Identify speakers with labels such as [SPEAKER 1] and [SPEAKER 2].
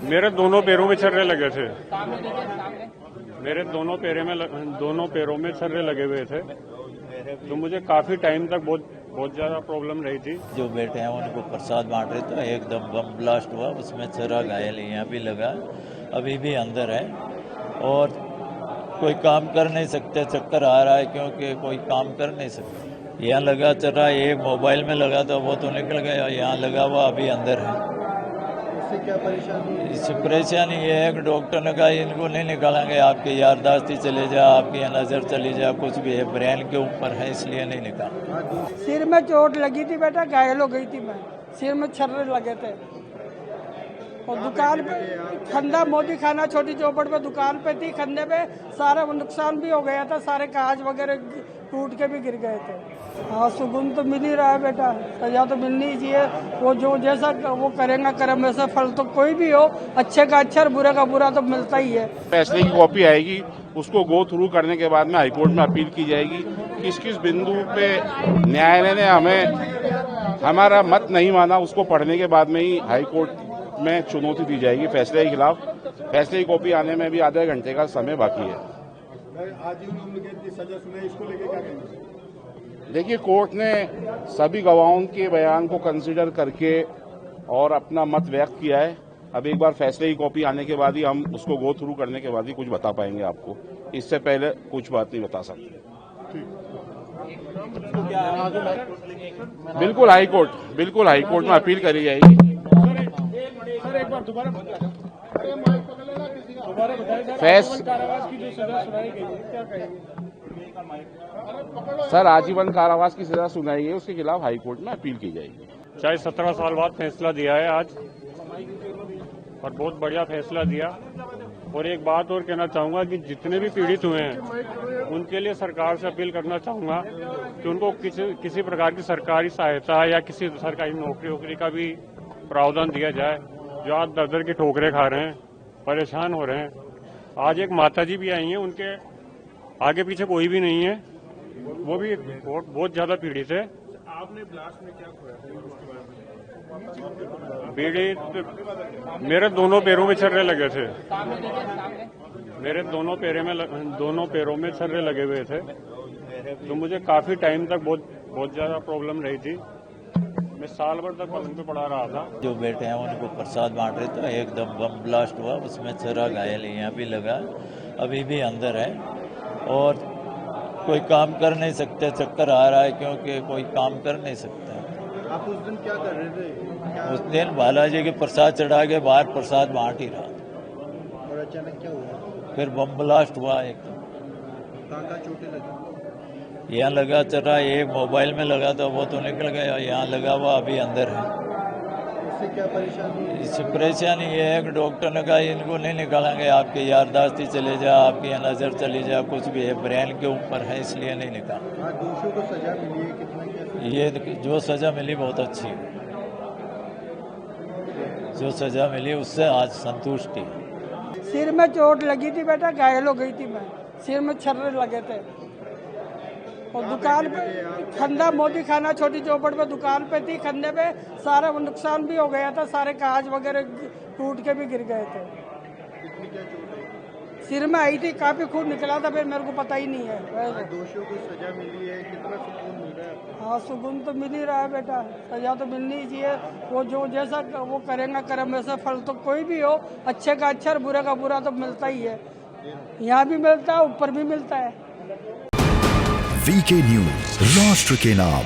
[SPEAKER 1] मेरे दोनों पैरों में छर्रे लगे थे। मेरे दोनों पैरों में छर्रे लगे हुए थे, तो मुझे काफी टाइम तक बहुत ज्यादा प्रॉब्लम रही थी।
[SPEAKER 2] जो बेटे हैं उनको प्रसाद बांट रहे थे, एकदम बम ब्लास्ट हुआ, उसमें छर्रा घायल यहाँ भी लगा, अभी भी अंदर है और कोई काम कर नहीं सकते, चक्कर आ रहा है क्योंकि कोई काम कर नहीं सकते। यहाँ लगा छर्रा, ये मोबाइल में लगा था वो तो निकल गया, यहाँ लगा हुआ अभी अंदर है।
[SPEAKER 3] इससे क्या परेशानी है?
[SPEAKER 2] इससे परेशानी ये है कि डॉक्टर ने कहा इनको नहीं निकालेंगे, आपकी याददाश्त चले जा, आपकी नज़र चली जा, कुछ भी है, ब्रेन के ऊपर है, इसलिए नहीं निकाल।
[SPEAKER 4] सिर में चोट लगी थी बेटा, घायल हो गई थी मैं, सिर में छर्रे लगे थे और दुकान पे खंदा मोदी खाना छोटी चौपड़ पे दुकान पे थी, खंदे पे सारा नुकसान भी हो गया था, सारे कांच वगैरह टूट के भी गिर गए थे। हाँ, सुकून तो मिल ही रहा है बेटा, सजा तो मिलनी ही चाहिए। वो जो जैसा वो करेगा कर्म वैसा फल तो कोई भी हो, अच्छे का अच्छा और बुरे का बुरा तो मिलता ही है।
[SPEAKER 5] फैसले की कॉपी आएगी, उसको गो थ्रू करने के बाद में हाईकोर्ट में अपील की जाएगी। किस किस बिंदु पे न्यायालय ने हमें हमारा मत नहीं माना, उसको पढ़ने के बाद में ही हाईकोर्ट में चुनौती दी जाएगी फैसले के खिलाफ। फैसले की कॉपी आने में भी आधे घंटे का समय बाकी है।
[SPEAKER 3] आजीवन उम्र कैद की सजा सुनाई, इसको लेके क्या कहेंगे?
[SPEAKER 5] देखिए, कोर्ट ने सभी गवाहों के बयान को कंसीडर करके और अपना मत व्यक्त किया है। अब एक बार फैसले की कॉपी आने के बाद ही हम उसको गो थ्रू करने के बाद ही कुछ बता पाएंगे आपको, इससे पहले कुछ बात नहीं बता सकते। बिल्कुल हाईकोर्ट में अपील करी जाएगी। सर, आजीवन कारावास की सजा सुनाई गई, उसके खिलाफ हाईकोर्ट में अपील की जाएगी।
[SPEAKER 1] चाहे 17 साल बाद फैसला दिया है आज, और बहुत बढ़िया फैसला दिया। और एक बात और कहना चाहूंगा कि जितने भी पीड़ित हुए हैं उनके लिए सरकार से अपील करना चाहूंगा कि उनको किसी प्रकार की सरकारी सहायता या किसी सरकारी नौकरी का भी प्रावधान दिया जाए। जो आज दर की ठोकरें खा रहे हैं, परेशान हो रहे हैं। आज एक माताजी भी आई हैं, उनके आगे पीछे कोई भी नहीं है, वो भी बहुत ज्यादा पीड़ित है।
[SPEAKER 3] आपने ब्लास्ट में क्या खोया?
[SPEAKER 1] पीड़ित मेरे दोनों पैरों में छर्रे लगे थे। मेरे दोनों पैरों में छर्रे लगे हुए थे, तो मुझे काफी टाइम तक बहुत ज्यादा प्रॉब्लम रही थी। मैं साल भर तक पलंग पे पड़ा रहा था।
[SPEAKER 2] जो बेटे हैं उनको प्रसाद बांट रहे थे, एकदम बम ब्लास्ट हुआ, उसमें छर्रा घायल यहाँ भी लगा, अभी भी अंदर है और कोई काम कर नहीं सकते, चक्कर आ रहा है क्योंकि कोई काम कर नहीं सकते।
[SPEAKER 3] आप उस दिन क्या कर रहे थे?
[SPEAKER 2] उस दिन बालाजी के प्रसाद चढ़ा के बाहर प्रसाद बांट ही रहा,
[SPEAKER 3] और अचानक क्या हुआ?
[SPEAKER 2] फिर बम ब्लास्ट हुआ एकदम।
[SPEAKER 3] कहाँ चोटें लगी?
[SPEAKER 2] यहाँ लगा छर्रा, ये मोबाइल में लगा था वो तो निकल गया, यहाँ लगा हुआ अभी अंदर है।
[SPEAKER 3] इससे क्या परेशानी है?
[SPEAKER 2] इससे परेशानी ये है कि डॉक्टर ने कहा इनको नहीं निकालेंगे, आपकी याददाश्त चले जा, आपकी नज़र चली जा, कुछ भी है, ब्रेन के ऊपर है, इसलिए नहीं निकाल।
[SPEAKER 3] दोषियों को सजा मिली है, कितना क्या?
[SPEAKER 2] ये जो सजा मिली बहुत अच्छी है, जो सजा मिली उससे आज संतुष्टि है।
[SPEAKER 4] सिर में चोट लगी थी बेटा, घायल हो गई थी मैं, सिर में छर्रे लगे थे और दुकान पे खंदा मोदी खाना छोटी चौपड़ पे दुकान पे थी, खंदे पे सारा नुकसान भी हो गया था, सारे कांच वगैरह टूट के भी गिर गए थे। सिर में आई थी, काफी खून निकला था, फिर मेरे को पता ही नहीं है।
[SPEAKER 3] दोषियों को सजा मिली है, कितना सुकून मिल रहा है?
[SPEAKER 4] हाँ, सुकून तो मिल ही रहा है बेटा, सजा तो मिलनी ही चाहिए। वो जो जैसा वो करेगा कर्म वैसा फल तो कोई भी हो, अच्छे का अच्छा और बुरे का बुरा तो मिलता ही है। यहाँ भी मिलता है, ऊपर भी मिलता है।
[SPEAKER 6] वीके न्यूज, राष्ट्र के नाम।